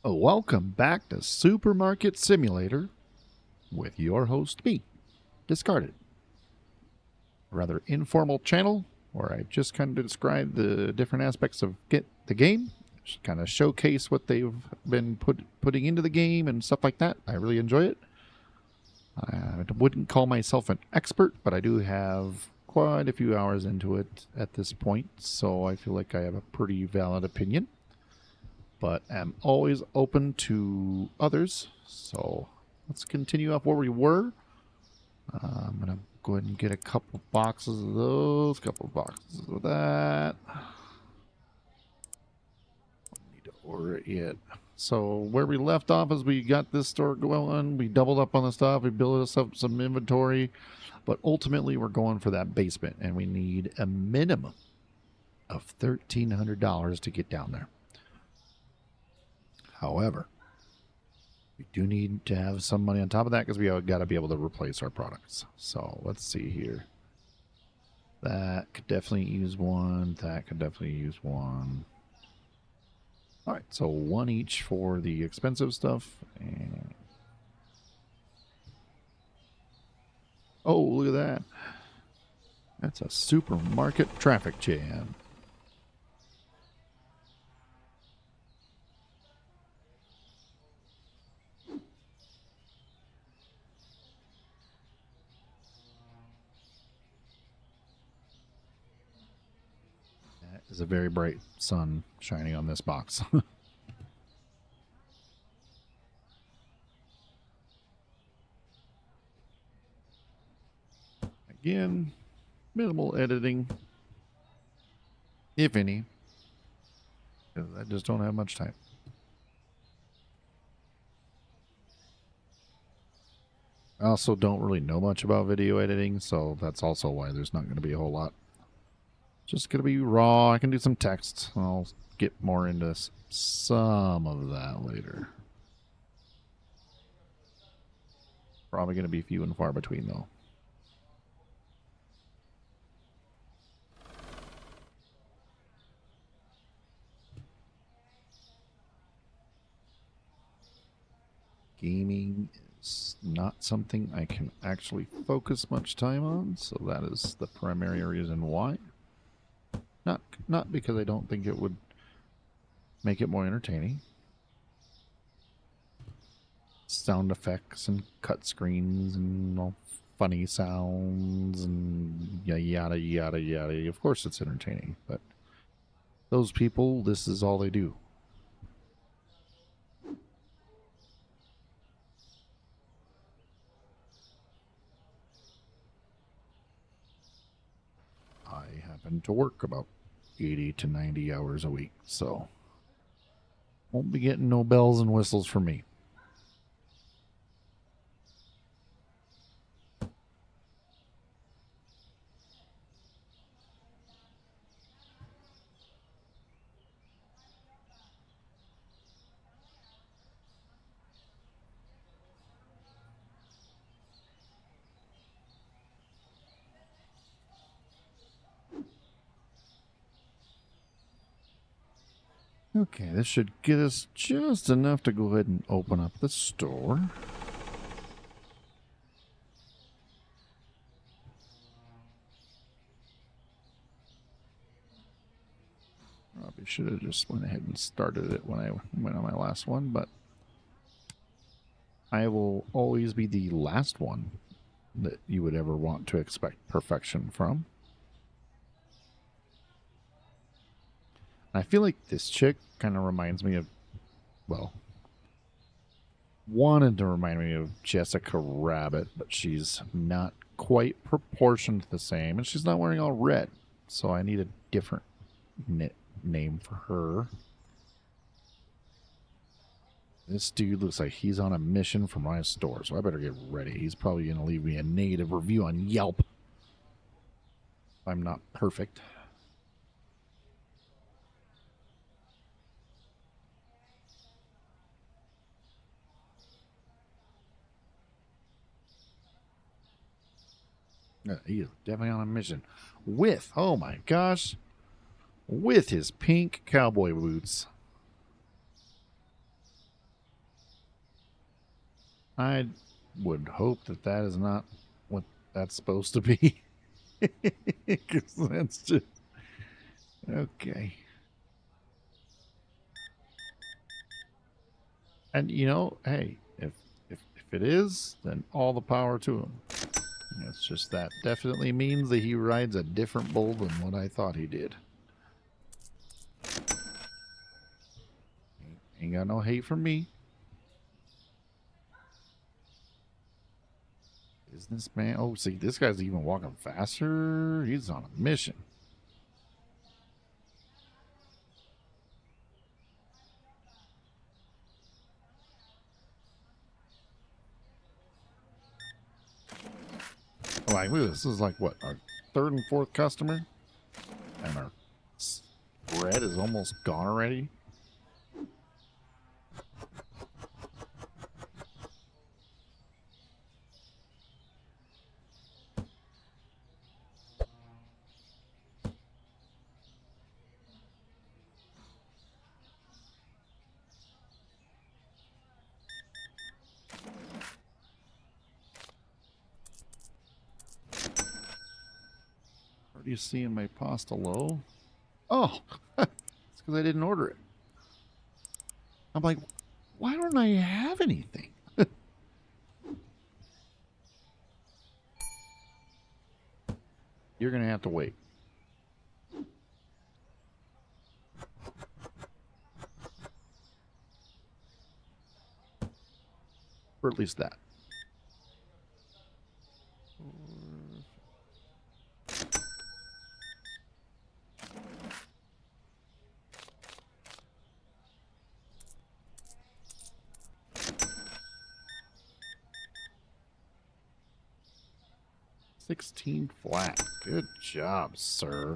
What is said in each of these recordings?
Welcome back to Supermarket Simulator with your host, me, Discarded. A rather informal channel where I just kind of describe the different aspects of the game, just kind of showcase what they've been putting into the game and stuff like that. I really enjoy it. I wouldn't call myself an expert, but I do have quite a few hours into it at this point, so I feel like I have a pretty valid opinion. But am always open to others. So let's continue up where we were. I'm going to go ahead and get a couple boxes of those, couple boxes of that. Don't need to order it yet. So where we left off is we got this store going. We doubled up on the stuff. We built us up some inventory. But ultimately, we're going for that basement. And we need a minimum of $1,300 to get down there. However, we do need to have some money on top of that because we got to be able to replace our products. So let's see here. That could definitely use one. That could definitely use one. All right, so one each for the expensive stuff. And oh, look at that. That's a supermarket traffic jam. Is a very bright sun shining on this box. Again, minimal editing, if any, because I just don't have much time. I also don't really know much about video editing, so that's also why there's not going to be a whole lot. Just going to be raw. I can do some text. I'll get more into some of that later. Probably going to be few and far between, though. Gaming is not something I can actually focus much time on, so that is the primary reason why. Not because I don't think it would make it more entertaining. Sound effects and cut screens and all funny sounds and yada yada yada. Of course it's entertaining, but those people, this is all they do. I happen to work about 80 to 90 hours a week, so won't be getting no bells and whistles from me. Okay, this should get us just enough to go ahead and open up the store. Probably should have just went ahead and started it when I went on my last one, but I will always be the last one that you would ever want to expect perfection from. I feel like this chick kind of reminds me of, well, wanted to remind me of Jessica Rabbit, but she's not quite proportioned the same, and she's not wearing all red, so I need a different name for her. This dude looks like he's on a mission for my store, so I better get ready. He's probably going to leave me a negative review on Yelp. I'm not perfect. He is definitely on a mission. With, oh my gosh, with his pink cowboy boots. I would hope that that is not what that's supposed to be. 'Cause that's just... Okay. And you know, hey, if it is, then all the power to him. It's just that definitely means that he rides a different bull than what I thought he did. Ain't got no hate from me. Businessman. Oh, see, this guy's even walking faster. He's on a mission. Like, look, this is like what, our third and fourth customer, and our spread is almost gone already. What do you see in my pasta low? Oh, it's because I didn't order it. I'm like, why don't I have anything? You're going to have to wait. Or at least that. $16 flat. Good job, sir.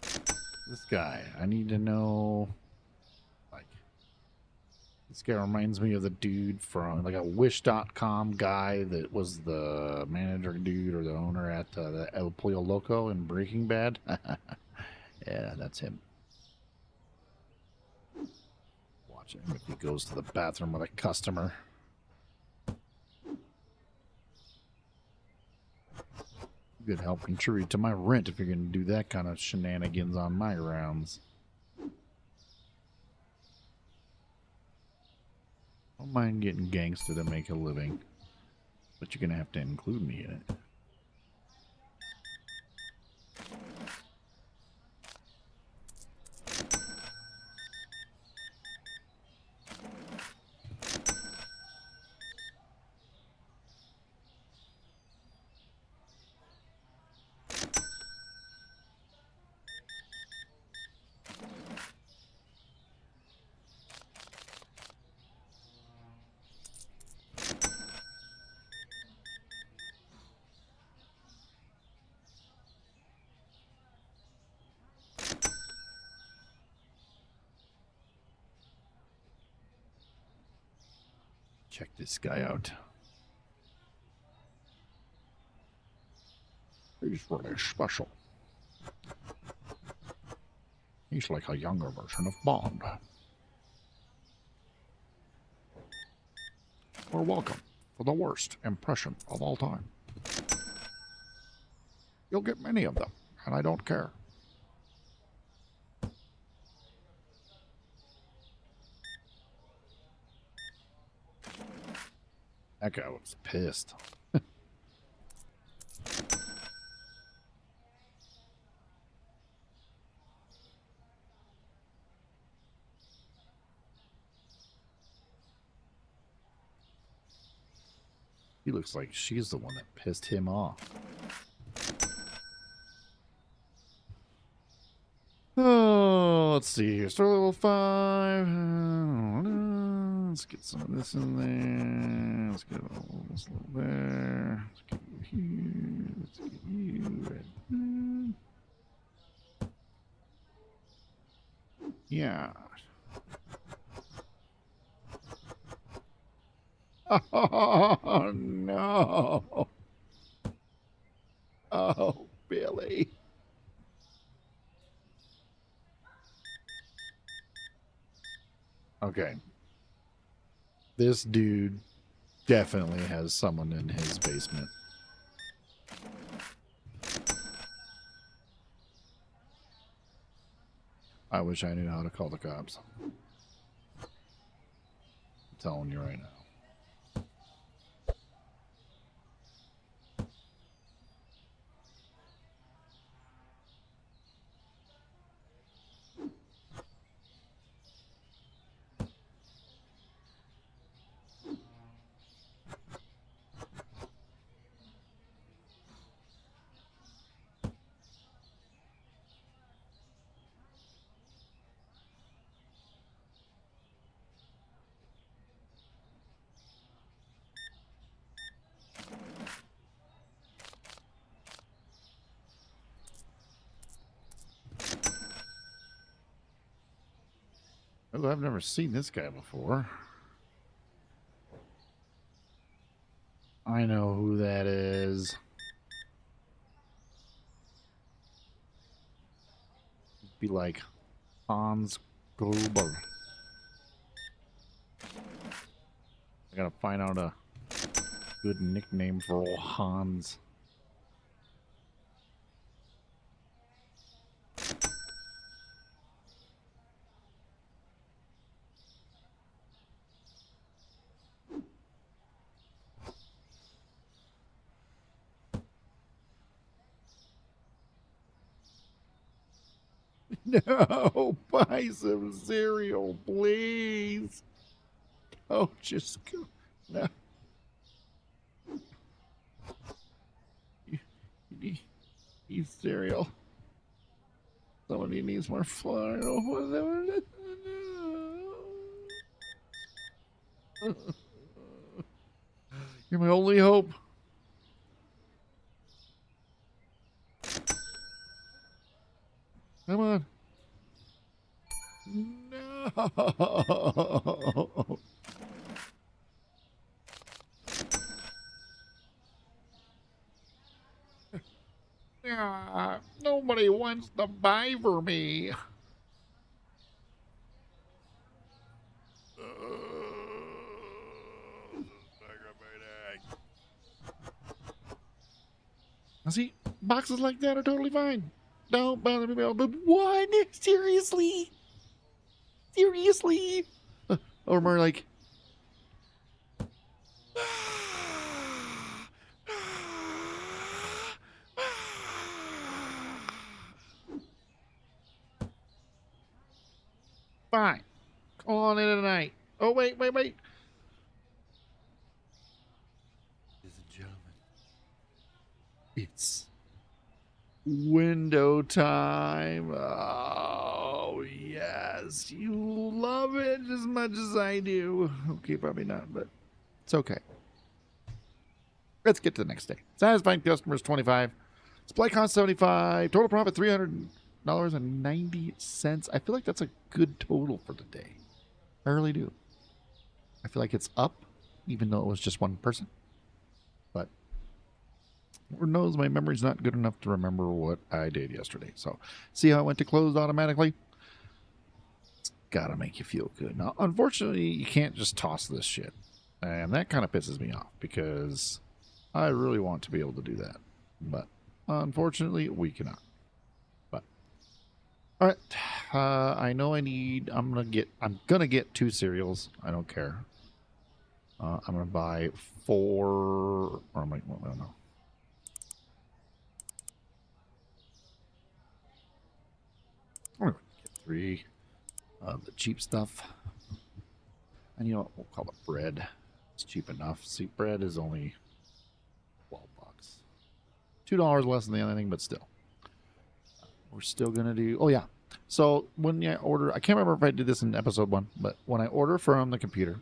This guy, I need to know, like, this guy reminds me of the dude from, like, a Wish.com guy that was the manager dude or the owner at the El Pollo Loco in Breaking Bad. Yeah, that's him. Watch him if he goes to the bathroom with a customer. You could help contribute to my rent if you're going to do that kind of shenanigans on my rounds. Don't mind getting gangsta to make a living, but you're going to have to include me in it. Check this guy out. He's really special. He's like a younger version of Bond. Or welcome for the worst impression of all time. You'll get many of them, and I don't care. That guy was pissed. He looks like she's the one that pissed him off. Oh, let's see here. Store level 5. Let's get some of this in there. Let's get all this there. Let's get you here. Let's get you right there. Yeah. Oh, no. Oh, Billy. Okay. This dude definitely has someone in his basement. I wish I knew how to call the cops. I'm telling you right now. Oh, I've never seen this guy before. I know who that is. Be like Hans Gruber. I gotta find out a good nickname for old Hans. No, buy some cereal, please. Oh, just go. No. You, you need cereal. Somebody needs more flour. You're my only hope. Come on. No. Nobody wants to buy for me. See, boxes like that are totally fine. Don't bother me about but one. Seriously, seriously. Or more like, fine. Call on in tonight. Oh wait. Ladies and gentlemen, it's window time. Oh, yes. You love it as much as I do. Okay, probably not, but it's okay. Let's get to the next day. Satisfying customers, 25. Supply cost, 75. Total profit, $300.90. I feel like that's a good total for the day. I really do. I feel like it's up, even though it was just one person. But Lord knows my memory's not good enough to remember what I did yesterday. So, see how it went to close automatically? It's gotta make you feel good. Now, unfortunately, you can't just toss this shit. And that kind of pisses me off because I really want to be able to do that. But unfortunately, we cannot. But all right. I know I'm gonna get 2 cereals. I don't care. I'm gonna buy 4 or I might, well, I don't know. I'm gonna get 3 of the cheap stuff. And you know what? We'll call it bread. It's cheap enough. See, bread is only $12. $2 less than the other thing, but still. We're still gonna do. Oh yeah. So when you order, I can't remember if I did this in episode 1, but when I order from the computer,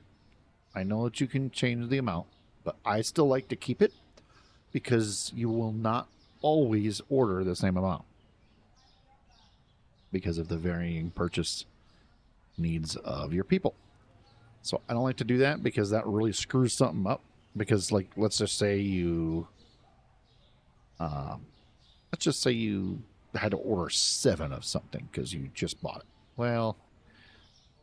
I know that you can change the amount, but I still like to keep it because you will not always order the same amount because of the varying purchase needs of your people. So I don't like to do that because that really screws something up. Because, like, let's just say you had to order 7 of something because you just bought it. Well,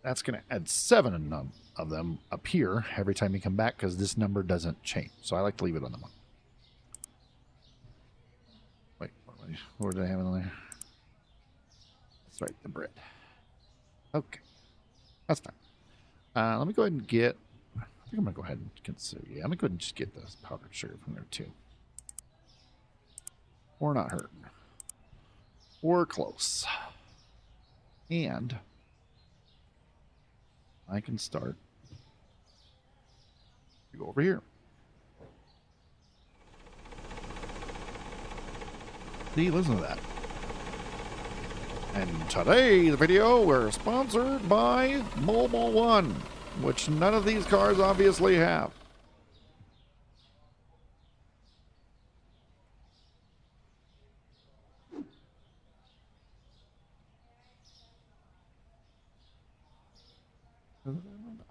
That's going to add 7 of them up here every time you come back because this number doesn't change. So I like to leave it on the 1. Wait, what did I have in there? That's right, the bread. Okay, that's fine. Let me go ahead and get... I think I'm going to go ahead and consider... Yeah, I'm going to go ahead and just get this powdered sugar from there too. We're not hurting. We're close. And I can start to go over here. See, listen to that. And today, the video, we're sponsored by Mobile One, which none of these cars obviously have.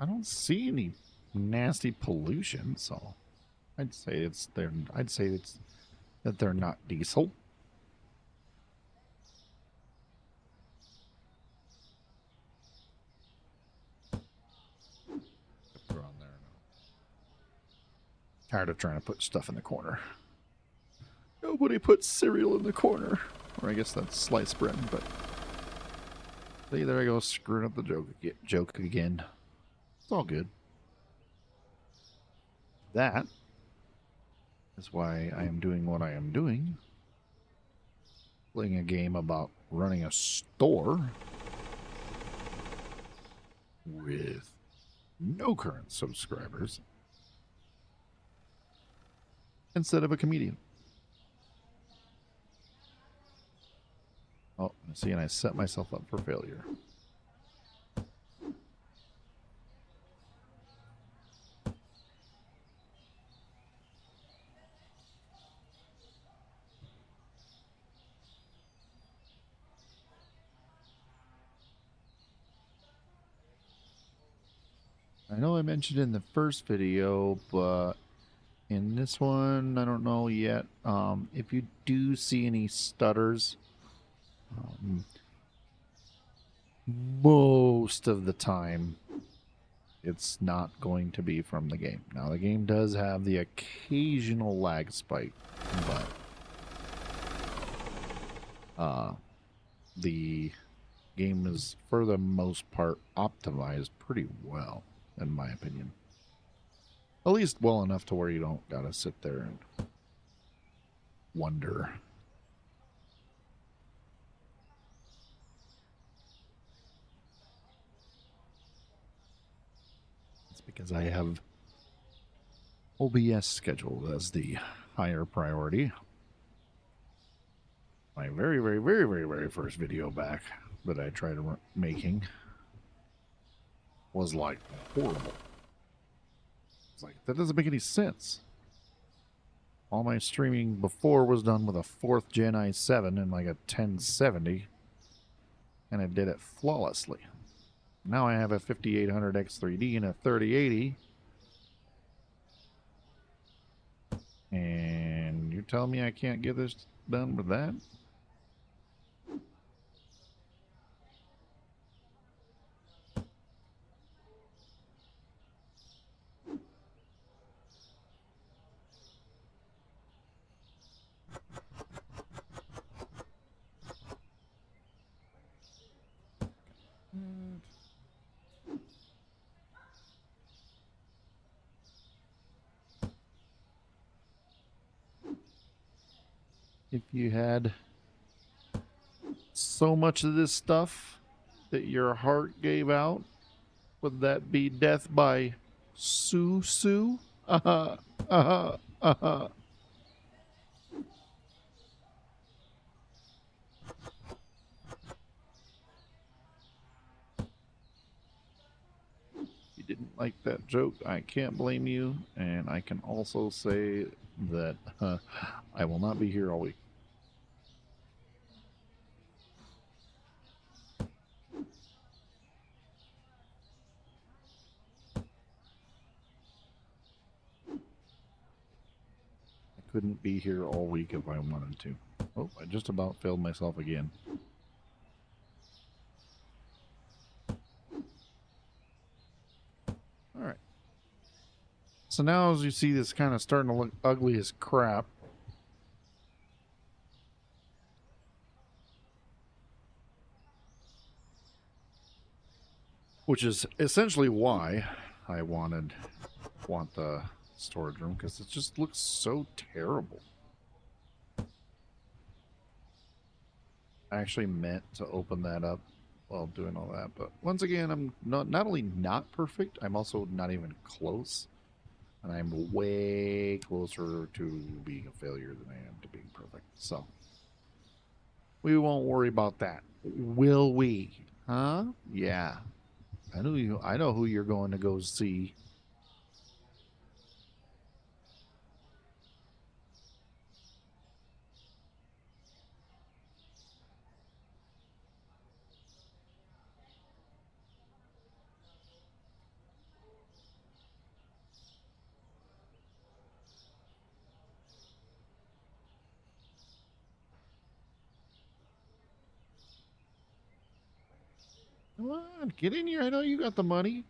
I don't see any nasty pollution, so I'd say it's that they're not diesel. They're on there now. Tired of trying to put stuff in the corner. Nobody puts cereal in the corner. Or I guess that's sliced bread, but see, there I go, screwing up the joke again. It's all good. That is why I am doing what I am doing. Playing a game about running a store with no current subscribers instead of a comedian. Oh, see, and I set myself up for failure. I know I mentioned in the first video, but in this one, I don't know yet. If you do see any stutters, most of the time, it's not going to be from the game. Now, the game does have the occasional lag spike, but the game is, for the most part, optimized pretty well, in my opinion. At least well enough to where you don't gotta sit there and wonder. It's because I have OBS scheduled as the higher priority. My very, very, very, very, very first video back that I tried making was like horrible. It's like, that doesn't make any sense. All my streaming before was done with a 4th Gen i7 and like a 1070, and it did it flawlessly. Now I have a 5800 X3D and a 3080, and you're telling me I can't get this done with that? If you had so much of this stuff that your heart gave out, would that be death by Sue? Uh-huh, uh-huh, uh-huh. You didn't like that joke, I can't blame you, and I can also say that I will not be here all week. I couldn't be here all week if I wanted to. Oh, I just about failed myself again. So now as you see, this kind of starting to look ugly as crap. Which is essentially why I want the storage room, because it just looks so terrible. I actually meant to open that up while doing all that, but once again, I'm not only not perfect, I'm also not even close. And I'm way closer to being a failure than I am to being perfect. So we won't worry about that. Will we? Huh? Yeah. I know who you're going to go see. Come on, get in here. I know you got the money.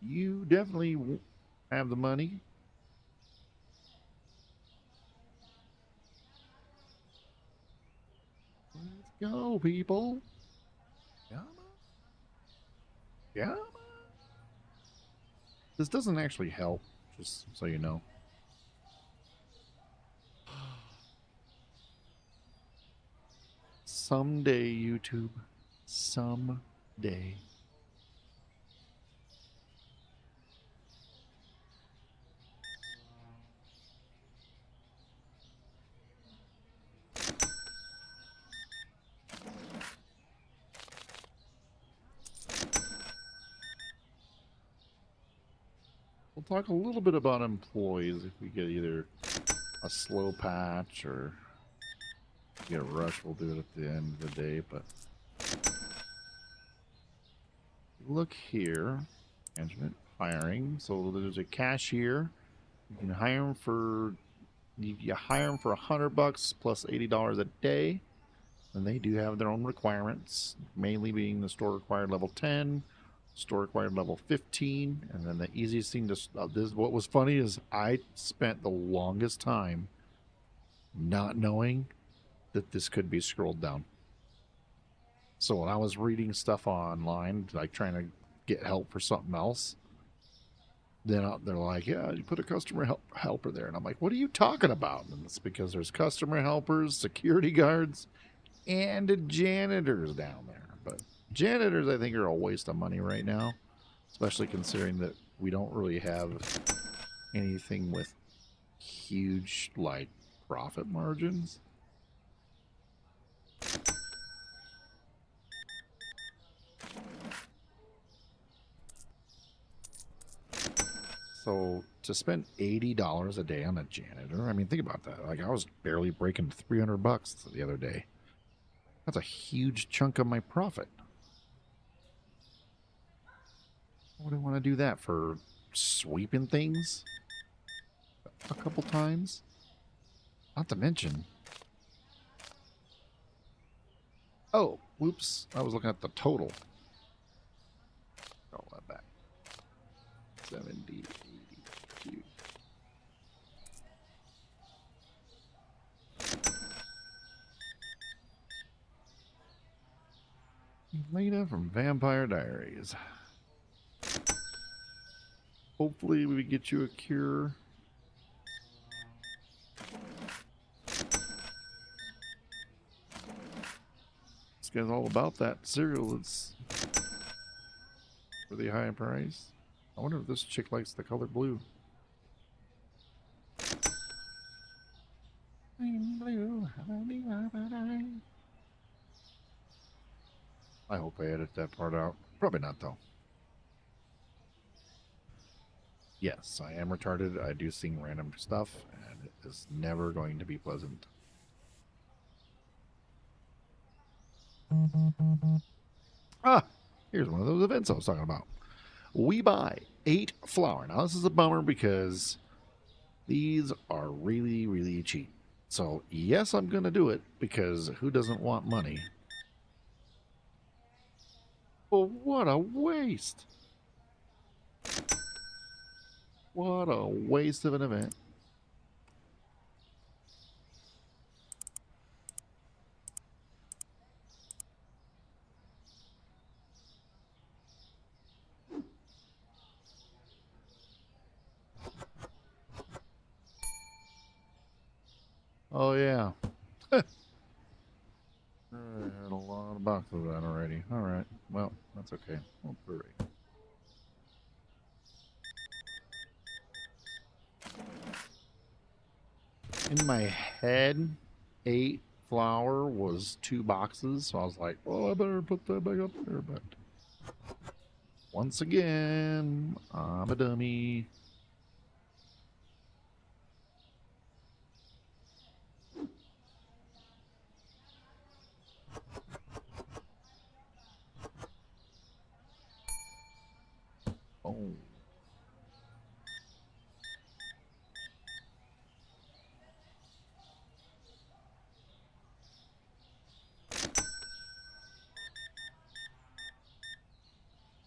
You definitely have the money. Let's go, people. Yeah. Yeah. This doesn't actually help, just so you know. Someday, YouTube. Someday. We'll talk a little bit about employees if we get either a slow patch or get a rush. We'll do it at the end of the day, but look here. Management hiring. So there's a cashier. You can hire them for you hire them for $100 plus $80 a day. And they do have their own requirements, mainly being the store required level 10, store required level 15, and then the easiest thing to this. What was funny is I spent the longest time not knowing that this could be scrolled down. So when I was reading stuff online, like trying to get help for something else, then they're like, "Yeah, you put a customer helper there," and I'm like, "What are you talking about?" And it's because there's customer helpers, security guards, and janitors down there. But janitors, I think, are a waste of money right now, especially considering that we don't really have anything with huge, like, profit margins. So to spend $80 a day on a janitor, I mean, think about that. Like, I was barely breaking $300 the other day. That's a huge chunk of my profit. What do I want to do that for? Sweeping things a couple times? Not to mention. Oh, whoops. I was looking at the total. Roll that back. 70, 82. Elena from Vampire Diaries. Hopefully we get you a cure. This guy's all about that cereal that's really high in price. I wonder if this chick likes the color blue. I'm blue. I hope I edit that part out. Probably not, though. Yes, I am retarded. I do sing random stuff, and it is never going to be pleasant. Ah, here's one of those events I was talking about. We buy 8 flour. Now, this is a bummer because these are really, really cheap. So, yes, I'm going to do it because who doesn't want money? Well, what a waste. What a waste of an event. Oh, yeah. I had a lot of boxes of that already. All right. Well, that's okay. We'll put it right. In my head, 8 flour was 2 boxes, so I was like, "Oh, I better put that back up there." But once again, I'm a dummy. Oh,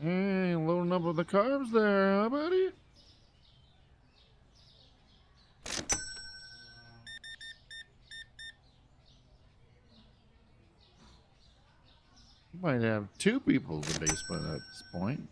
hey, loading up with the carbs there, huh, buddy? You might have 2 people in the basement at this point.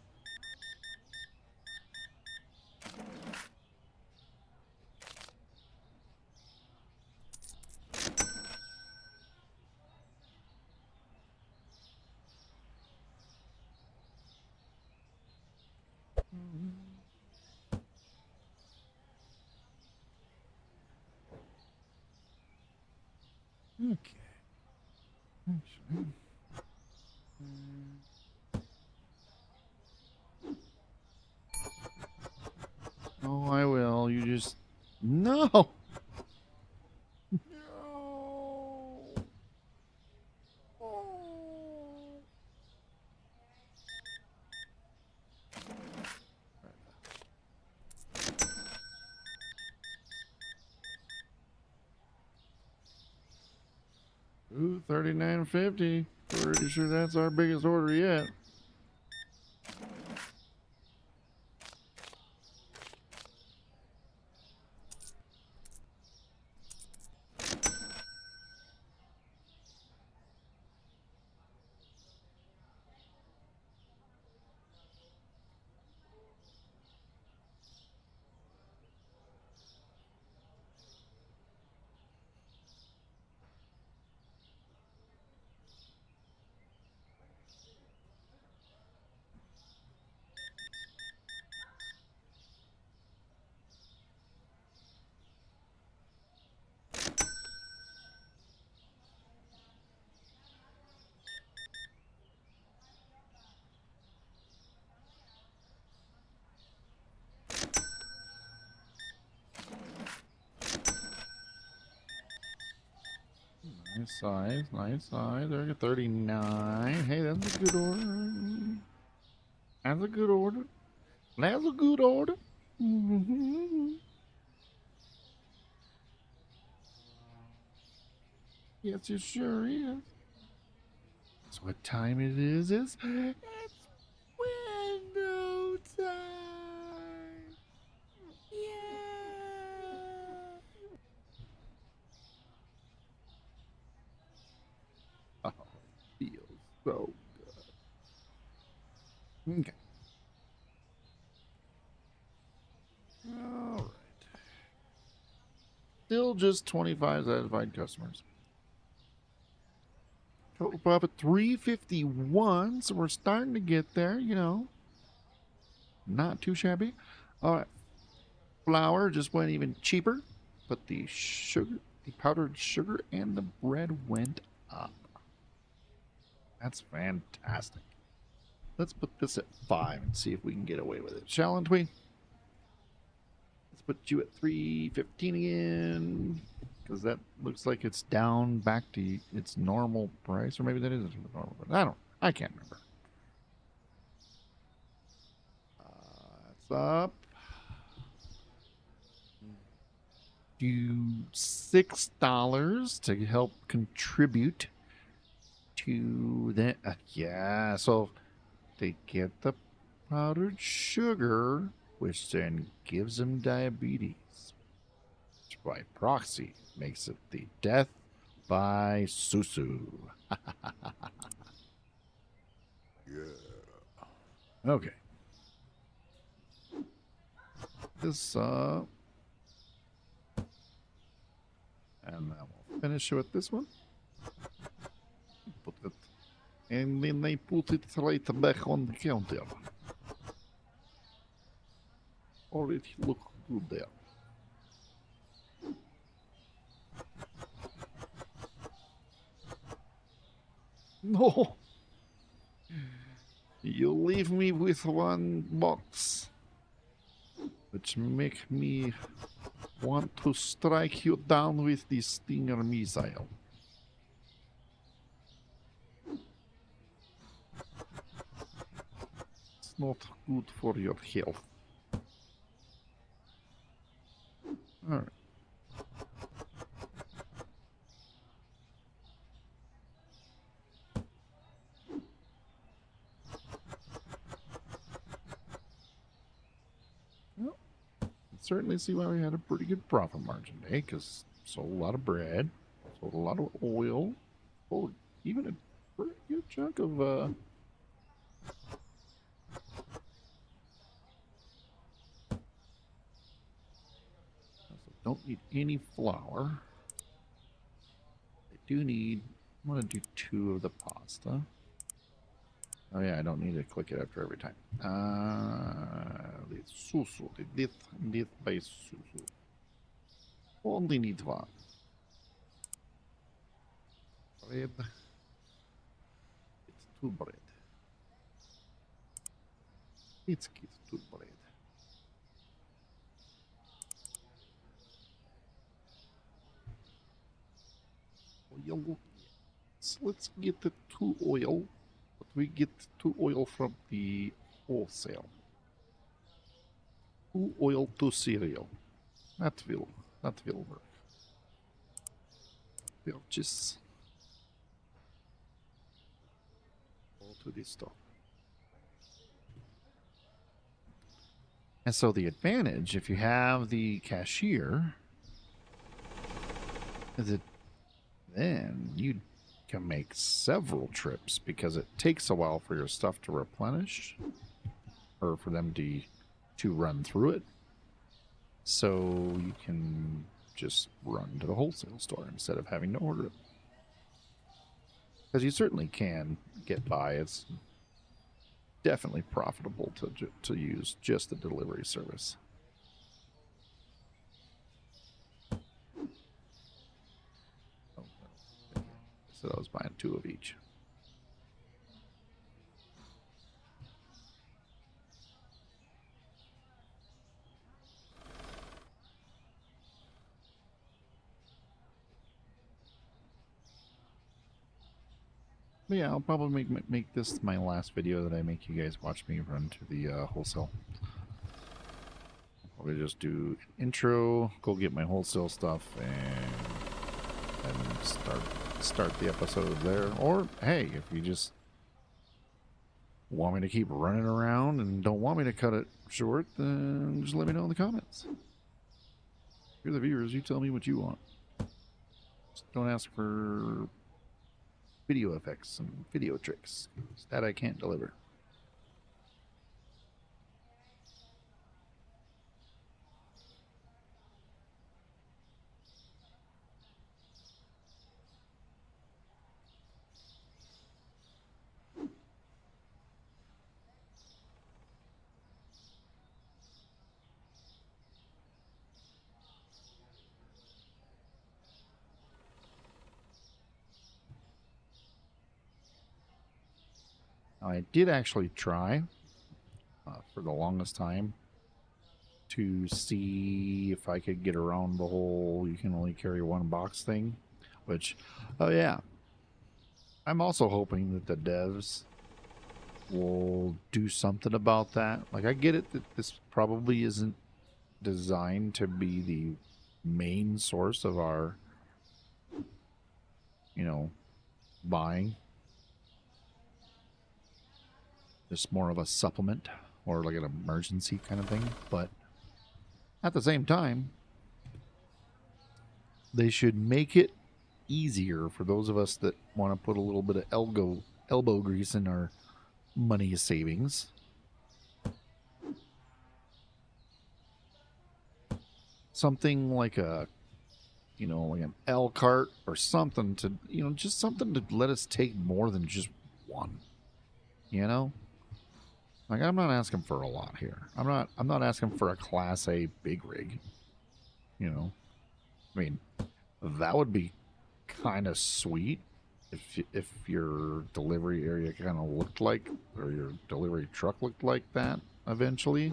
Okay. Actually. Oh, I will. You just. No! No! Oh. 39.50. Pretty sure that's our biggest order yet. Nice size, nice size. There you go, 39. Hey, that's a good order. That's a good order. That's a good order. Yes, it sure is. That's what time it is. It's window time. Yeah. Oh, feels so good. Okay. All right. Still just 25 satisfied customers. Total profit 351. So we're starting to get there, you know. Not too shabby. All right. Flour just went even cheaper, but the sugar, the powdered sugar, and the bread went up. That's fantastic. Let's put this at 5 and see if we can get away with it, shalln't we? Let's put you at 315 again, because that looks like it's down back to its normal price, or maybe that isn't the normal price. I can't remember. That's up to $6 to help contribute to that. Yeah, so they get the powdered sugar. which then gives them diabetes, which by proxy makes it the death by susu. Yeah. Okay. This, and then we'll finish with this one. Put it, and then they put it right back on the counter. Already look good there. No! You leave me with one box, which make me want to strike you down with the Stinger missile. It's not good for your health. Alright. Well, certainly see why we had a pretty good profit margin today, because sold a lot of bread, sold a lot of oil, sold even a pretty good chunk of don't need any flour. I do need, I'm going to do 2 of the pasta. Oh yeah, I don't need to click it after every time. The susu, the by susu. Only need 1. Bread. It's 2 bread. It's 2 bread. Oil. So let's get the 2 oil, but we get 2 oil from the wholesale. 2 oil, 2 cereal. That will work. Purchase. Go to the store. And so the advantage, if you have the cashier, is that then you can make several trips because it takes a while for your stuff to replenish or for them to run through it. So you can just run to the wholesale store instead of having to order it. Because you certainly can get by. It's definitely profitable to use just the delivery service. Oh, so I was buying 2 of each. But yeah, I'll probably make this my last video that I make you guys watch me run to the wholesale. I'll just do an intro, go get my wholesale stuff, and start the episode there. Or hey, if you just want me to keep running around and don't want me to cut it short, then just let me know in the comments. You're the viewers, you tell me what you want. Just don't ask for video effects and video tricks. That I can't deliver. I did actually try for the longest time to see if I could get around the whole you can only carry 1 box thing, which, oh yeah, I'm also hoping that the devs will do something about that. Like, I get it that this probably isn't designed to be the main source of our, buying. Just more of a supplement or like an emergency kind of thing. But at the same time, they should make it easier for those of us that want to put a little bit of elbow grease in our money savings. Something like like an L cart or something to, just something to let us take more than just one. Like, I'm not asking for a lot here. I'm not asking for a Class A big rig. I mean, that would be kind of sweet if your delivery area kind of looked like, or your delivery truck looked like that eventually.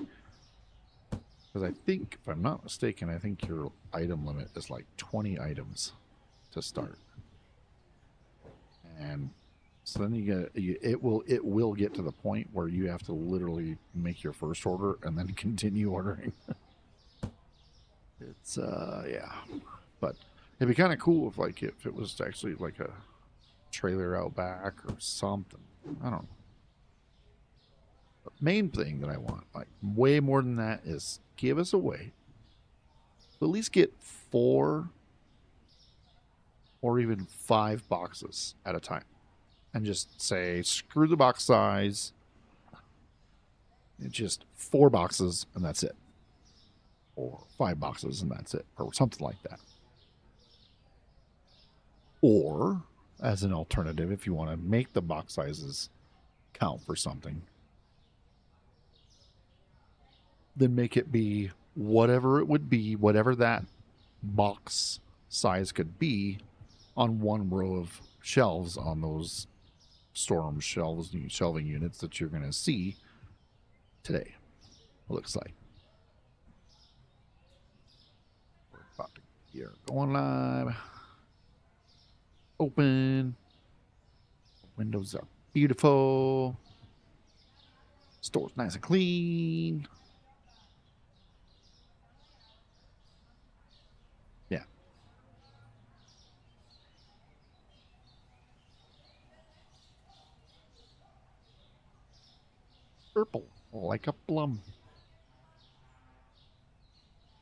Because I think, if I'm not mistaken, I think your item limit is like 20 items to start. And so then it will get to the point where you have to literally make your first order and then continue ordering. It's yeah. But it'd be kind of cool if it was actually like a trailer out back or something. I don't know. The main thing that I want, like way more than that, is give us a way to at least get 4 or even 5 boxes at a time. And just say, screw the box size. It's just 4 boxes and that's it. Or 5 boxes and that's it. Or something like that. Or, as an alternative, if you want to make the box sizes count for something, then make it be whatever it would be, whatever that box size could be, on one row of shelves on those storm shelving units that you're going to see today. It looks like we're about to get going live. Open. Windows are beautiful. Store's nice and clean. Yeah. Purple, like a plum.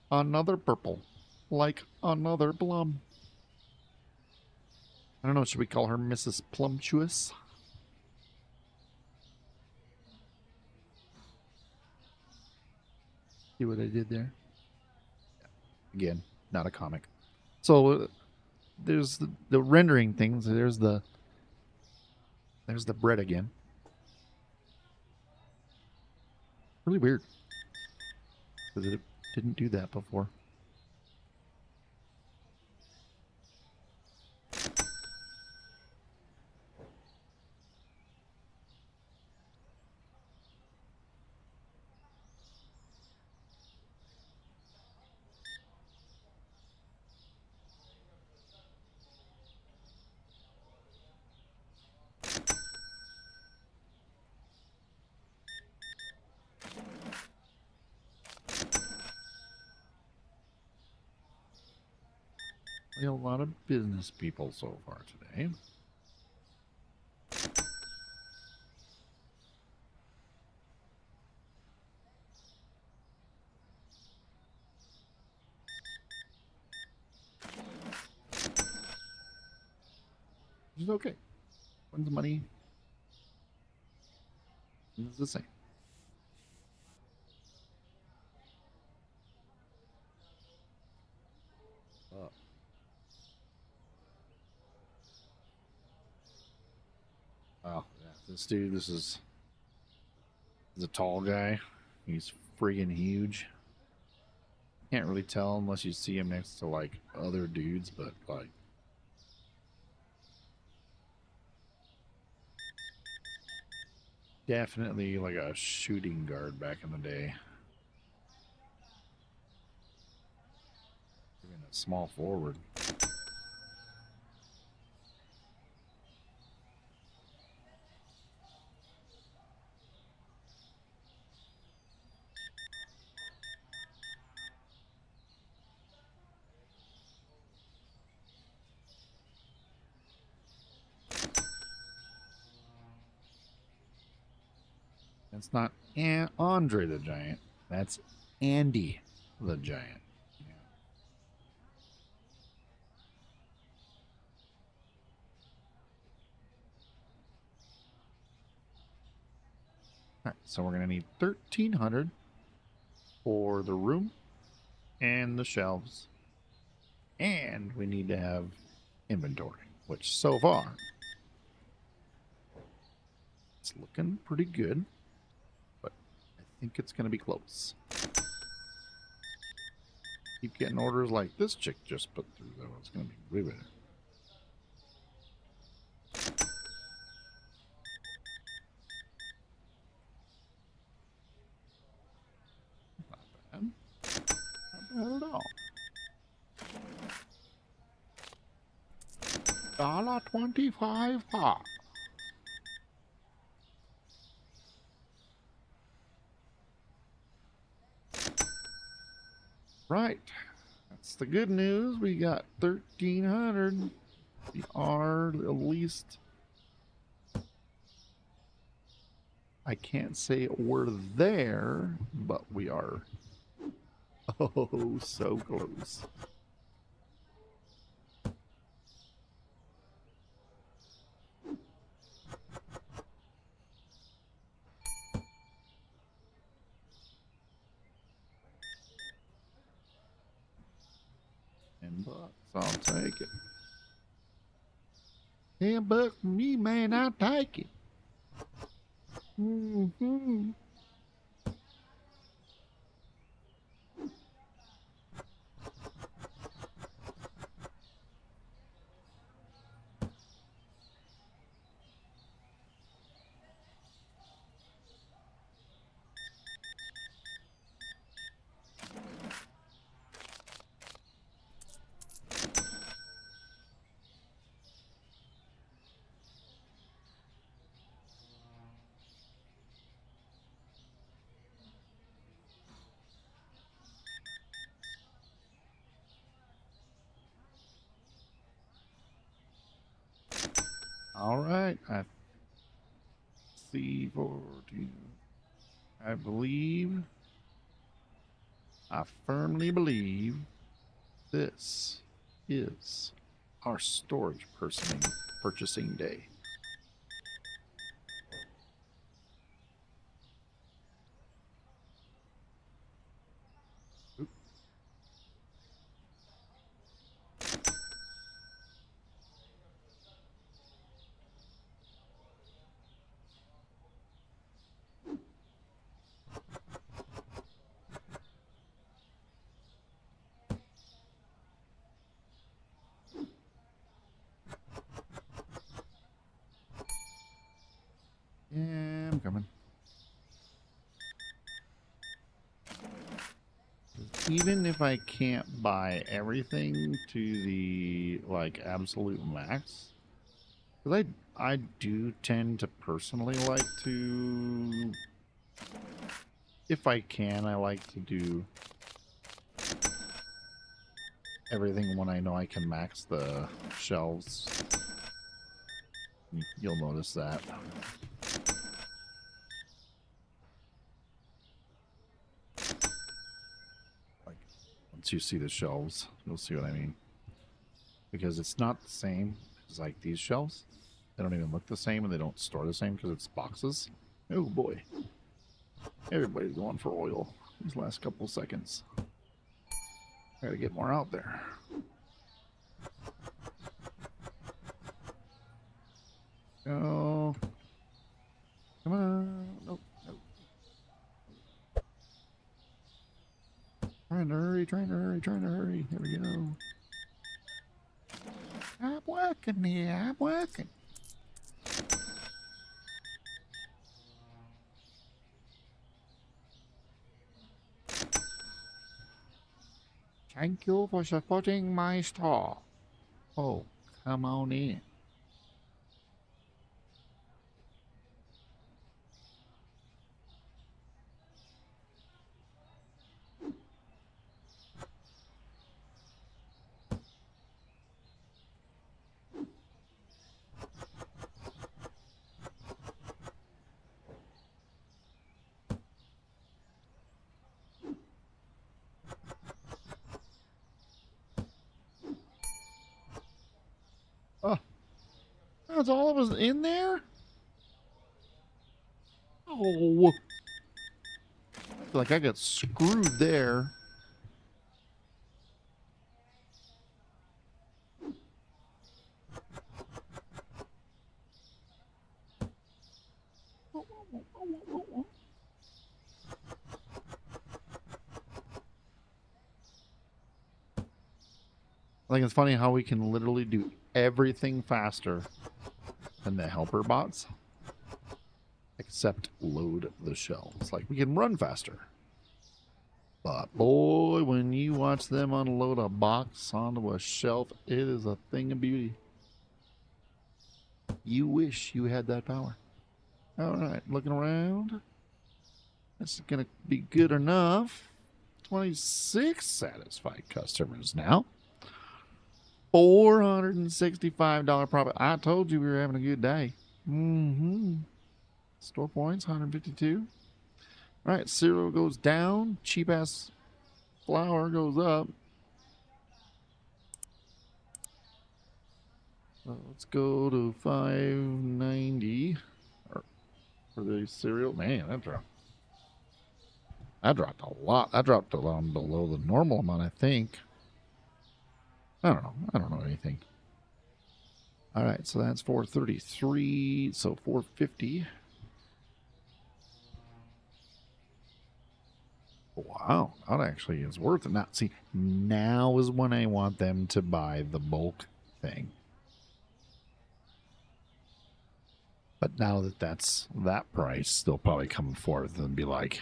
Another purple, like another plum. I don't know, should we call her Mrs. Plumtuous? See what I did there? Again, not a comic. So there's the rendering things. There's the bread again. Really weird, because it didn't do that before. A lot of business people so far today. Which is okay. When's money? It's the same. Oh, yeah. This is a tall guy. He's friggin' huge. Can't really tell unless you see him next to like other dudes, but like definitely like a shooting guard back in the day. Even a small forward. It's not and Andre the Giant. That's Andy the Giant. Yeah. All right, so we're going to need 1,300 for the room and the shelves. And we need to have inventory, which so far it's looking pretty good, but I think it's going to be close. Keep getting orders like this chick just put through, though. It's going to be way better. Not bad. Not bad at all. $1.25 hot. Right. That's the good news. We got 1,300. We are at least... I can't say we're there, but we are. Oh, so close. $10. I'll take it. $10 for me, man. I'll take it. Mm-hmm. All right. I see 14. I believe, I firmly believe this is our storage purchasing day. Oop. Yeah, I'm coming. Even if I can't buy everything to the like absolute max, because I do tend to personally like to, if I can, I like to do everything when I know I can max the shelves. You'll notice that. Like, once you see the shelves, you'll see what I mean. Because it's not the same as like these shelves. They don't even look the same and they don't store the same because it's boxes. Oh boy. Everybody's going for oil these last couple seconds. Gotta get more out there. Oh. Come on. Nope. Nope. Trying to hurry, trying to hurry, trying to hurry. Here we go. I'm working here. I'm working. Thank you for supporting my store. Oh, come on in. it's all of us in there? Oh. I feel like I got screwed there. I think it's funny how we can literally do everything faster than the helper bots, except load the shelves. Like, we can run faster. But boy, when you watch them unload a box onto a shelf, it is a thing of beauty. You wish you had that power. All right, looking around. This is going to be good enough. 26 satisfied customers now. $465 profit. I told you we were having a good day. Store points, 152. All right, cereal goes down. Cheap ass flour goes up. Let's go to 590 for the cereal. Man, that dropped. That dropped a lot. That dropped below the normal amount, I think. I don't know. I don't know anything. All right, so that's 433. So 450. Wow, that actually is worth it. Now, see, now is when I want them to buy the bulk thing. But now that that's that price, they'll probably come forth and be like,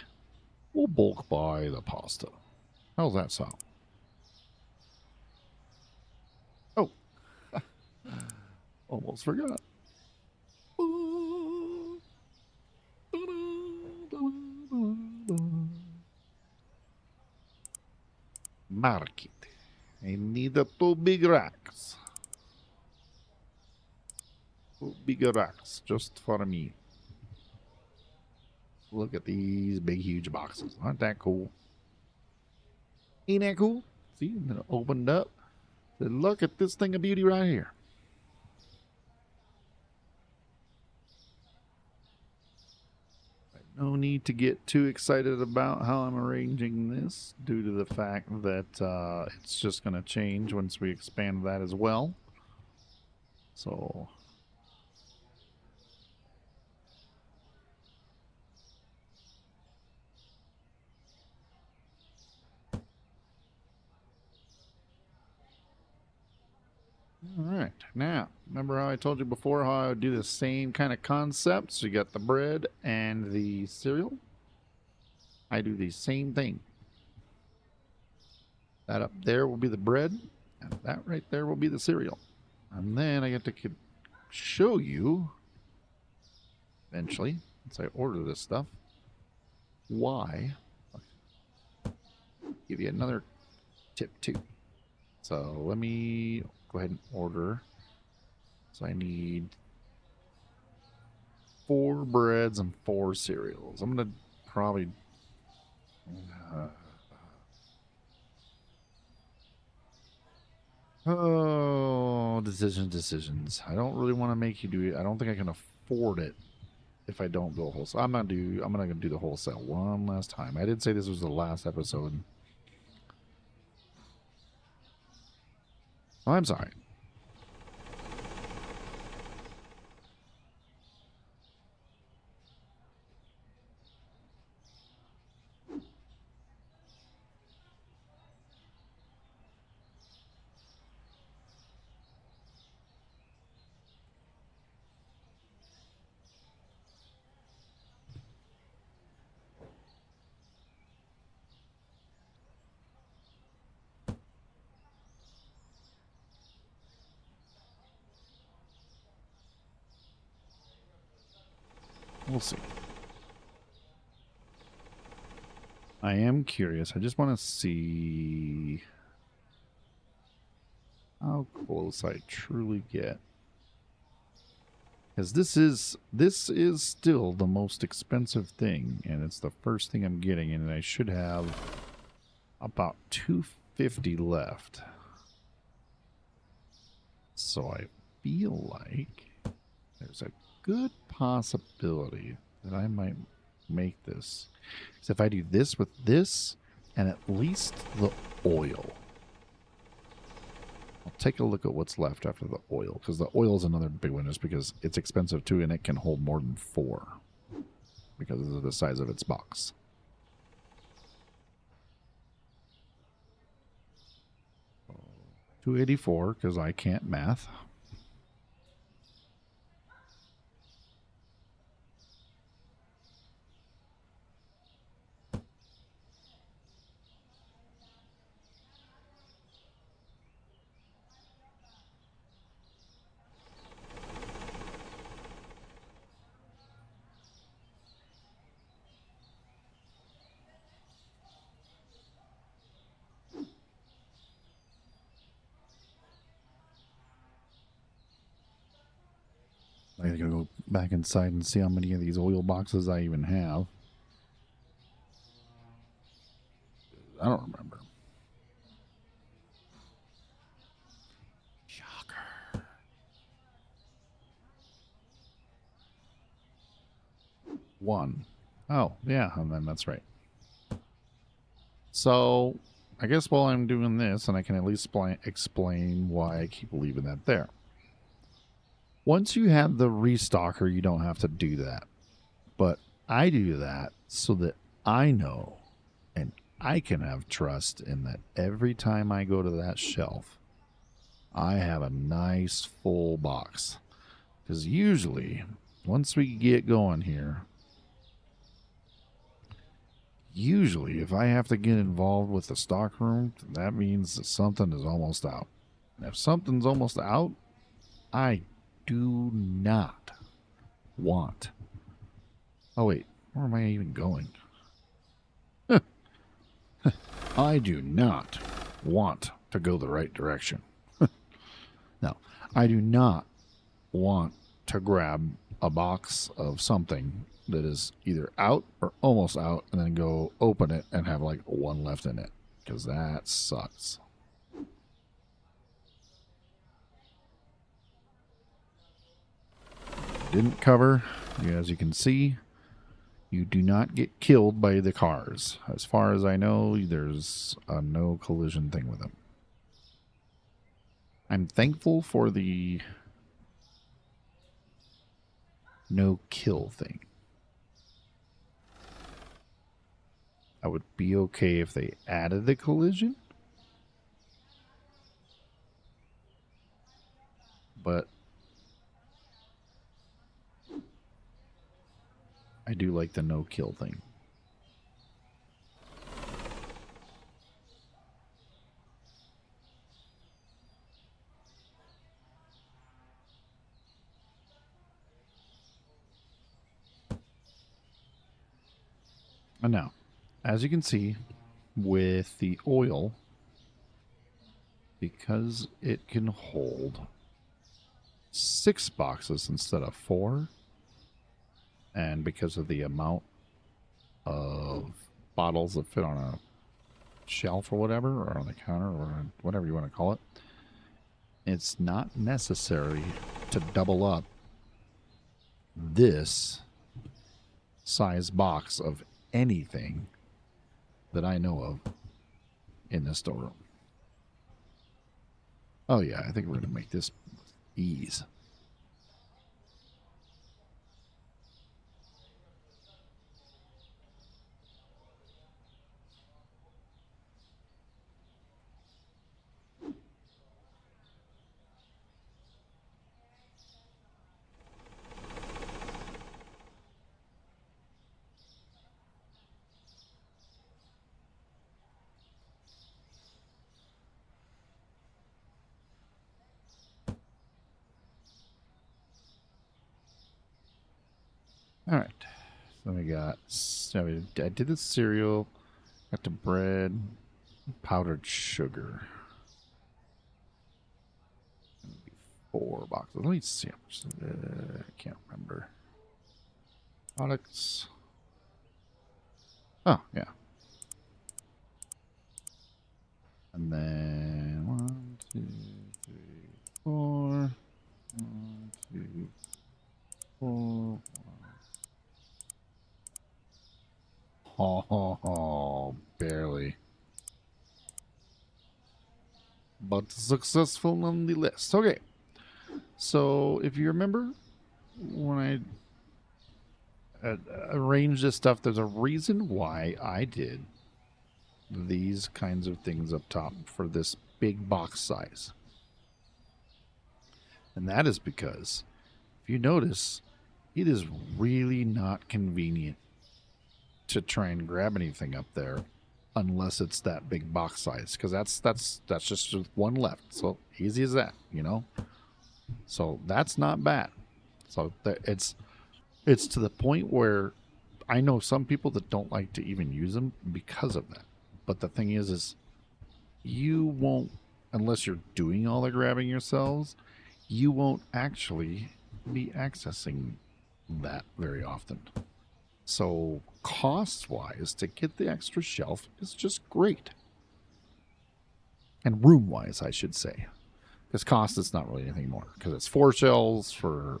we'll bulk buy the pasta. How's that sound? Oh, almost forgot. Market. I need 2 big racks. 2 big racks just for me. Look at these big, huge boxes. Aren't that cool? Ain't that cool? See, and then it opened up. Said, look at this thing of beauty right here. No need to get too excited about how I'm arranging this due to the fact that it's just going to change once we expand that as well. So all right, now remember how I told you before how I would do the same kind of concept? So you got the bread and the cereal. I do the same thing. That up there will be the bread, and that right there will be the cereal. And then I get to show you, eventually, once I order this stuff, why. Give you another tip too. So let me go ahead and order. So I need 4 breads and 4 cereals. I'm going to probably... oh, decisions. I don't really want to make you do it. I don't think I can afford it if I don't go wholesale. I'm not going to do the wholesale one last time. I did say this was the last episode. Oh, I'm sorry. We'll see. I am curious. I just want to see how close I truly get. Because this is still the most expensive thing, and it's the first thing I'm getting, and I should have about $250 left. So I feel like There's a good possibility that I might make this. So if I do this with this and at least the oil. I'll take a look at what's left after the oil, because the oil is another big one just because it's expensive too and it can hold more than 4 because of the size of its box. $284 because I can't math. I gotta go back inside and see how many of these oil boxes I even have. I don't remember. Shocker. One. Oh, yeah, and then that's right. So, I guess while I'm doing this, and I can at least explain why I keep leaving that there. Once you have the restocker, you don't have to do that. But I do that so that I know and I can have trust in that every time I go to that shelf, I have a nice full box. Because usually, once we get going here, usually if I have to get involved with the stock room, that means that something is almost out. And if something's almost out, I do not want. Oh, wait. Where am I even going? I do not want to go the right direction. No, I do not want to grab a box of something that is either out or almost out and then go open it and have like one left in it, because that sucks. Didn't cover, as you can see, you do not get killed by the cars. As far as I know, there's a no collision thing with them. I'm thankful for the no kill thing. I would be okay if they added the collision, but I do like the no kill thing. And now, as you can see, with the oil, because it can hold 6 boxes instead of 4, and because of the amount of bottles that fit on a shelf or whatever, or on the counter, or whatever you want to call it, it's not necessary to double up this size box of anything that I know of in the storeroom. Oh yeah, I think we're going to make this with ease. All right, so we got. I did the cereal, got the bread, powdered sugar. 4 boxes. Let me see how much. I can't remember. Products. Oh yeah. And then 1, 2, 3, 4. 1, 2, but successful nonetheless. Okay, so if you remember when I arranged this stuff, there's a reason why I did these kinds of things up top for this big box size. And that is because, if you notice, it is really not convenient to try and grab anything up there unless it's that big box size, because that's just one left. So easy as that, you know. So that's not bad. So it's to the point where I know some people that don't like to even use them because of that. But the thing is you won't, unless you're doing all the grabbing yourselves, you won't actually be accessing that very often. So cost-wise, to get the extra shelf is just great. And room-wise, I should say. Because cost is not really anything more. Because it's 4 shelves for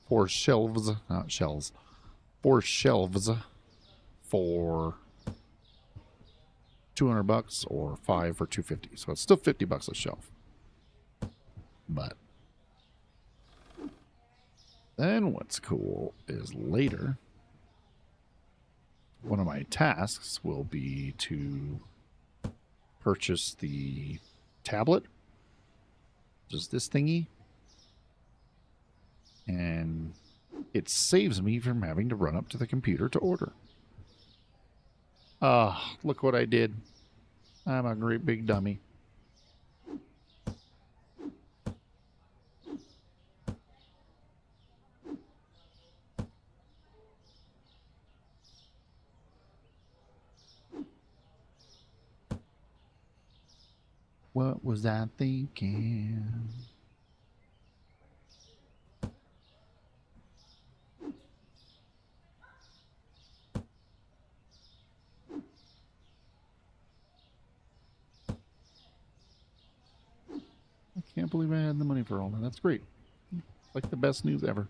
4 shelves, not shells. 4 shelves for $200 or 5 for $250. So it's still $50 a shelf. But then what's cool is later, one of my tasks will be to purchase the tablet, just this thingy, and it saves me from having to run up to the computer to order. Look what I did. I'm a great big dummy. What was I thinking? I can't believe I had the money for all that. That's great. Like the best news ever.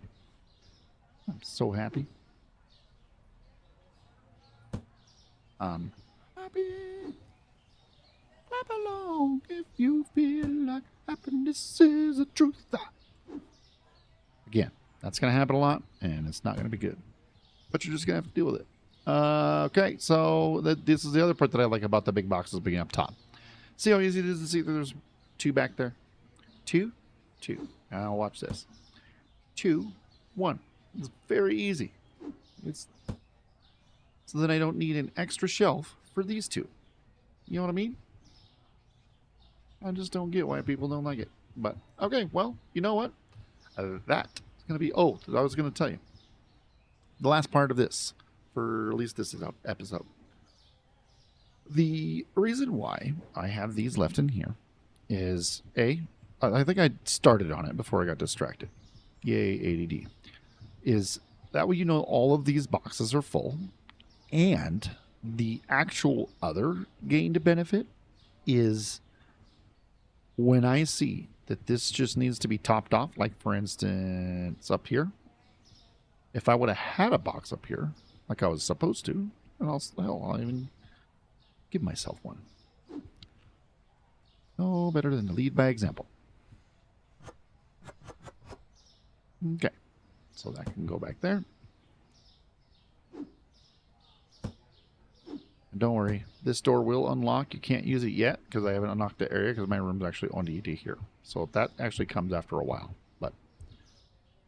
I'm so happy. Happy. Clap along if you feel like happiness is the truth. Again, that's going to happen a lot, and it's not going to be good. But you're just going to have to deal with it. Okay, so this is the other part that I like about the big boxes being up top. See how easy it is to see that there's 2 back there? 2, 2. Now watch this. 2, 1. It's very easy. It's so that I don't need an extra shelf for these 2. You know what I mean? I just don't get why people don't like it. But, okay, well, you know what? That's going to be... Oh, I was going to tell you. The last part of this, for at least this episode. The reason why I have these left in here is, I think I started on it before I got distracted. Yay, ADD. Is that way you know all of these boxes are full, and the actual other gained benefit is when I see that this just needs to be topped off, like for instance up here, if I would have had a box up here like I was supposed to, and I'll even give myself one. No better than to lead by example. Okay, so that can go back there. And don't worry, this door will unlock. You can't use it yet because I haven't unlocked the area because my room's actually on to here. So that actually comes after a while. But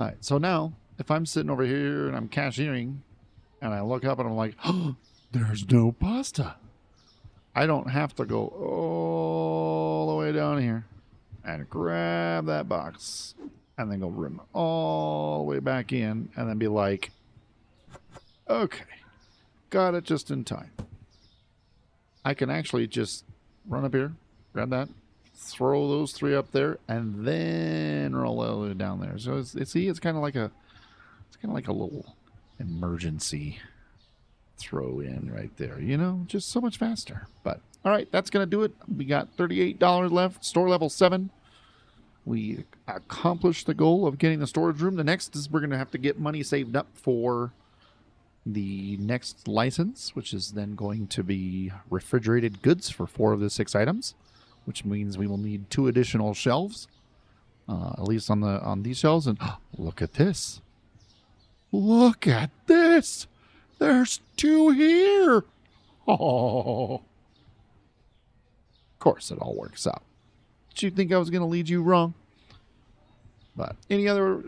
all right, so now if I'm sitting over here and I'm cashiering and I look up and I'm like, oh, there's no pasta. I don't have to go all the way down here and grab that box and then go run all the way back in and then be like, okay, got it just in time. I can actually just run up here, grab that, throw those 3 up there, and then roll all the way down there. So it's kind of like a little emergency throw in right there, you know, just so much faster. But all right, that's gonna do it. We got $38 left, store level 7. We accomplished the goal of getting the storage room. The next is we're gonna have to get money saved up for the next license, which is then going to be refrigerated goods for 4 of the 6 items, which means we will need 2 additional shelves, at least on these shelves. And look at this. Look at this. There's 2 here. Oh. Of course, it all works out. Did you think I was going to lead you wrong? But any other,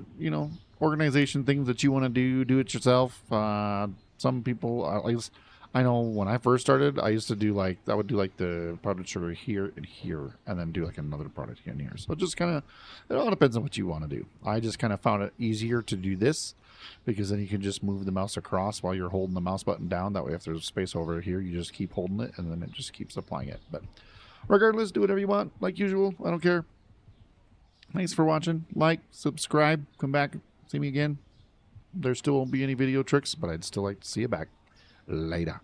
organization things that you want to do it yourself. Some people, at least I know when I first started, I used to do I would do the powdered sugar here and here, and then do another product here and here. So just kind of, it all depends on what you want to do. I just kind of found it easier to do this because then you can just move the mouse across while you're holding the mouse button down. That way, if there's space over here, you just keep holding it, and then it just keeps applying it. But regardless, do whatever you want, like usual. I don't care. Thanks for watching. Like, subscribe, come back, see me again. There still won't be any video tricks, but I'd still like to see you back. Later.